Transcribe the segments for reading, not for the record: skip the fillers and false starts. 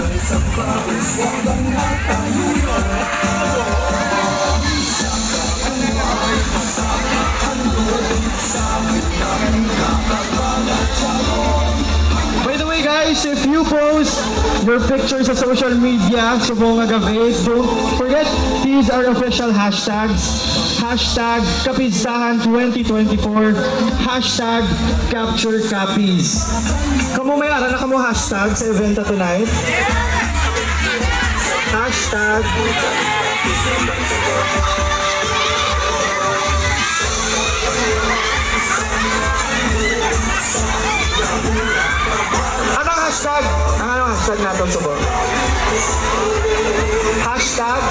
By the way guys, if you post your pictures sa social media, subong nga gabi, don't forget, these are official hashtags. Hashtag Kapistahan 2024, hashtag Capture Copies. Kamu may ara na kamo hashtag sa event tonight? Hashtag Anong hashtag? Anong hashtag natin subo? Hashtag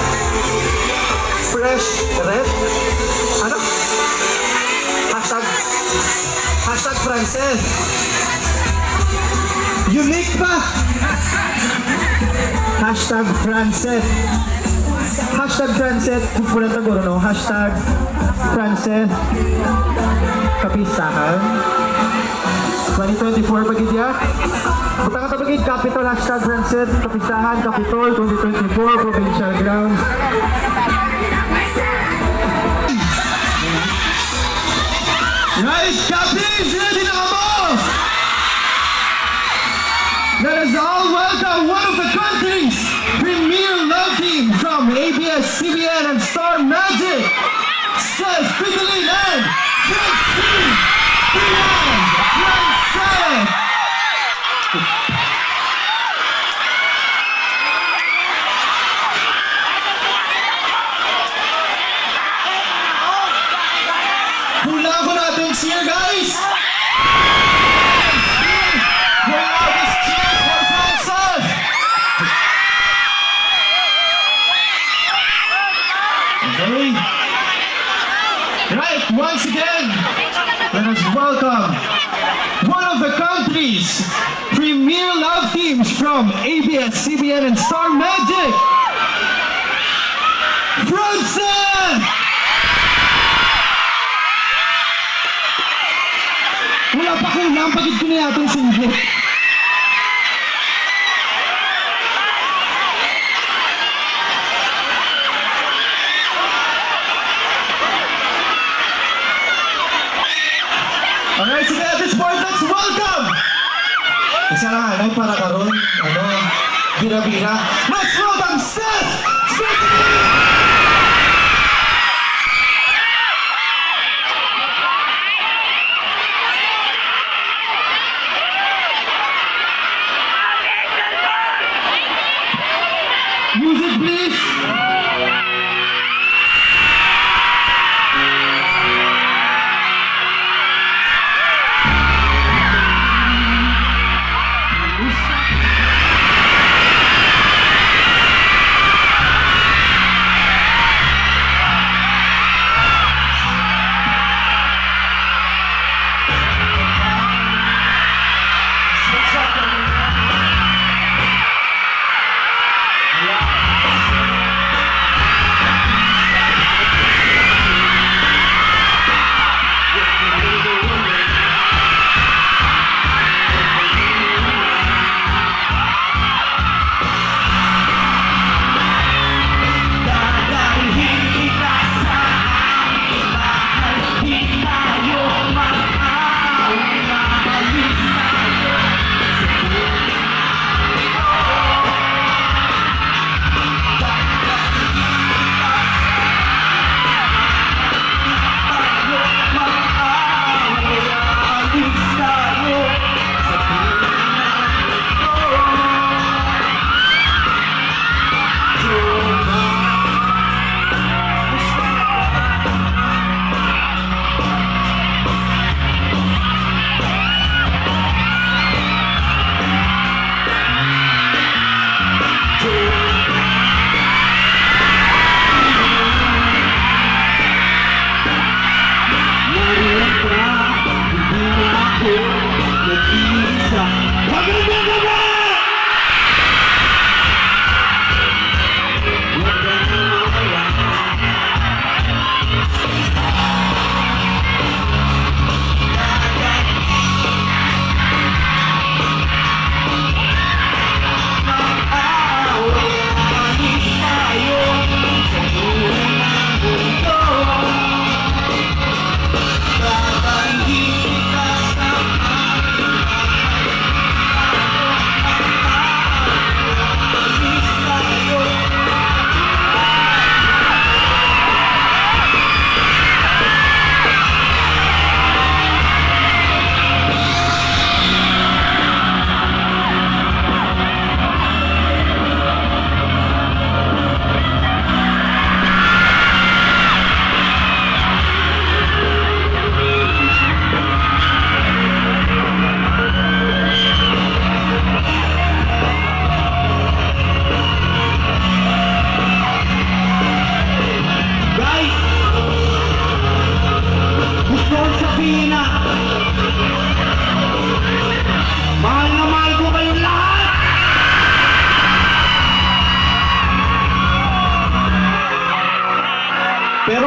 Fresh Red? Ano? Hashtag Frances. Unique pa! Hashtag Frances. Hashtag Frances. Pupulat na guro, no? Hashtag Frances. Kapistahan 2024 bagid ya. Butang ka bagid Capitol hashtag Frances Kapistahan Capitol 2024 Provincial Grounds. Guys, Capis, ready na kamo? Let us all welcome one of the country's premier love team from ABS-CBN and Star Magic, Seth Fidelin and Francine Beyond Frances. Hula ko natin cheer, guys! Bring out this cheer for Frances! Okay. Right, once again, let us welcome one of the country's premier love teams from ABS-CBN and Star Magic, Frances! Wala pa kulang, pagid ko na yatong singgit. Alright, so at this point, let's welcome! Isa lang hanay para karon, bira-bira. Let's welcome Seth! Music please!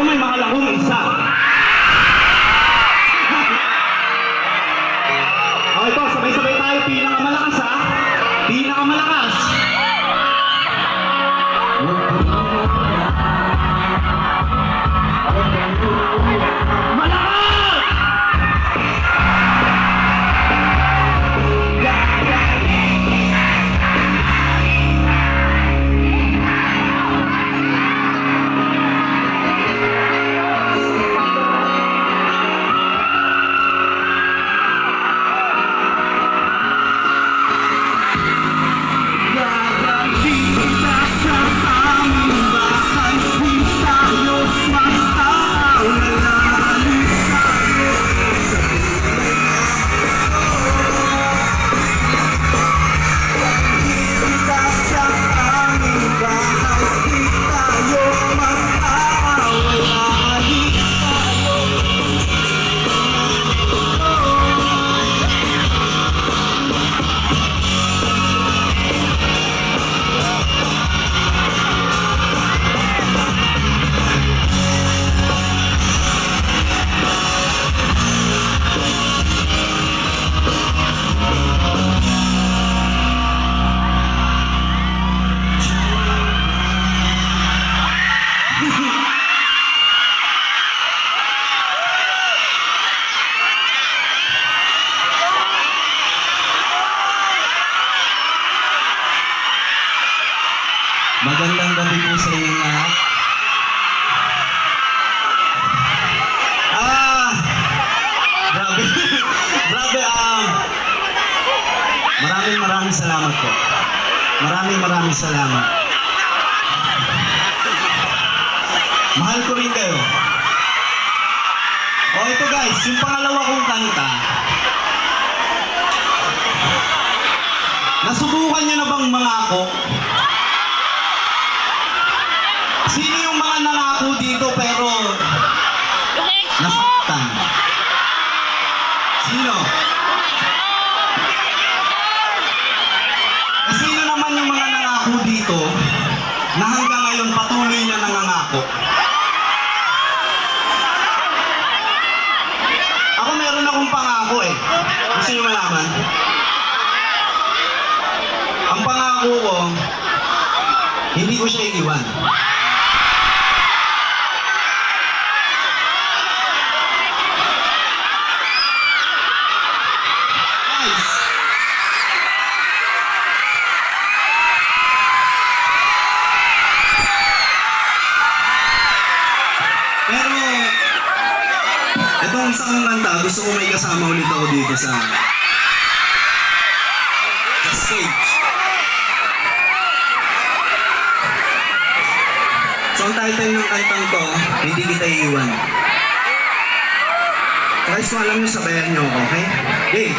Pero may mahal akong isa. O ito, sabay-sabay tayo. Pinakamalakas ha. Pinakamalakas. Malakas! Magandang gabi po sa inyo lahat. Grabe. Grabe, maraming salamat po. Maraming salamat. Mahal ko rin kayo. O ito guys, yung pangalawa kong kanta. Nasubukan niyo na bang mangako? Sino yung mga nangako dito pero nasaktan? Sino? Sino naman yung mga nangako dito na hanggang ngayon patuloy na nangangako? Ako meron akong pangako eh. Gusto niyo malaman? Ang pangako ko, hindi ko siya iniwan. Pero, itong isa kong kanta, gusto ko may kasama ulit ako dito sa stage. So, ang title ng kantang to, Hindi Kita Iiwan. Guys, so alam nyo, sabayan nyo ako, okay? Okay.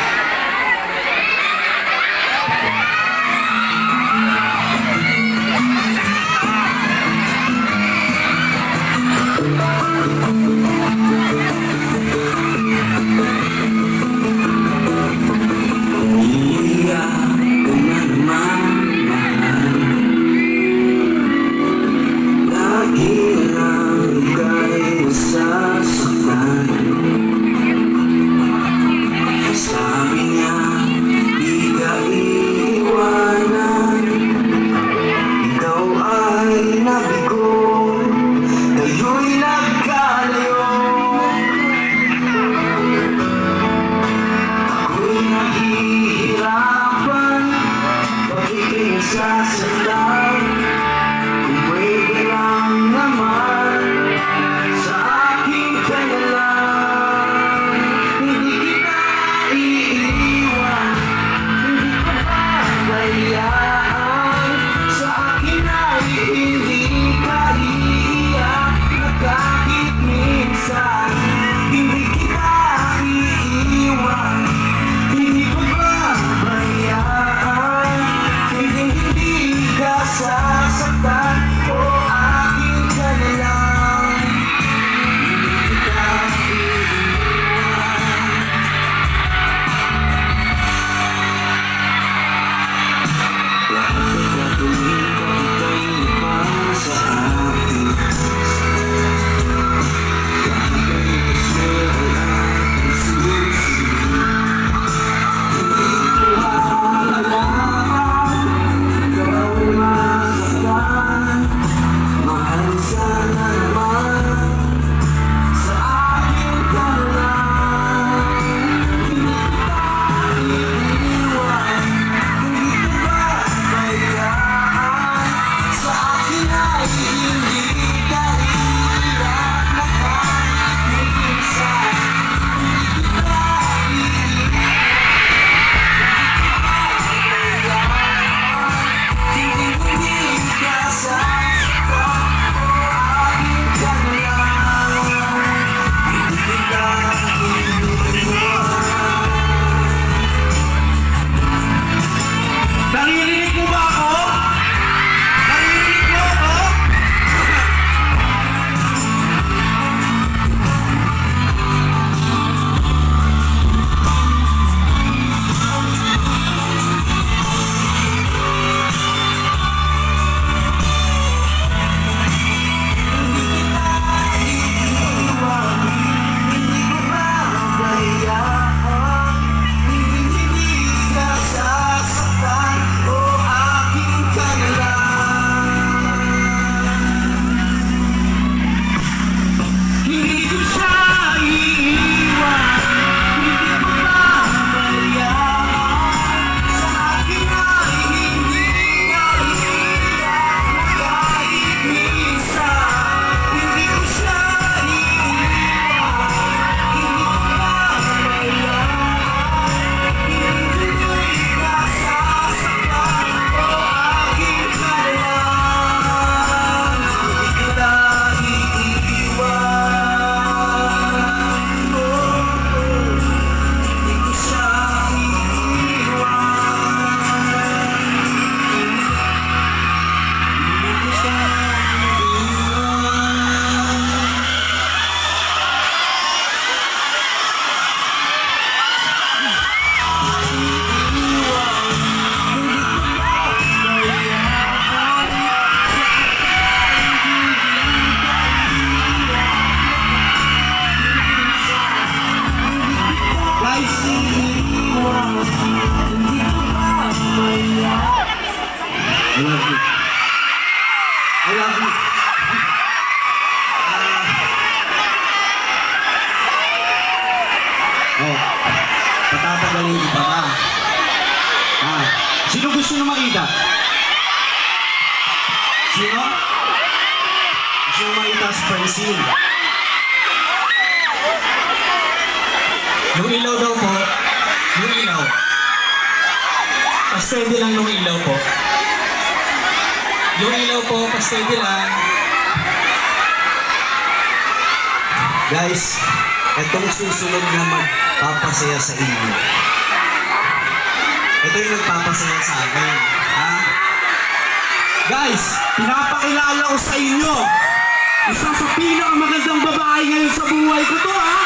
Sasaktan kung pwede lang naman sa aking kailan. Hindi kita iiwan, hindi ko pabayaan. Sa akin ay hindi ka iiyak na kahit minsan. Hindi kita iiwan, hindi ko pabayaan. Hindi ka sasaktan o aking ka na lang. Hindi kita iiwan. Lahat ng gagawin ko ika'y ipang sa akin. I love you. I love you. Oh, patatagalin ko pa ba? Sino gusto na makita? Sino? Gusto na makita si Francine. Yung ilaw daw po, yung ilaw. Pastende lang yung ilaw po. Yung ilaw po, pastende lang. Guys, itong susunod na magpapasaya sa inyo. Ito yung nagpapasaya sa akin. Ha? Guys, pinapakilala ko sa inyo. Isa sa pinakamagandang babae ngayon sa buhay ko to, ha?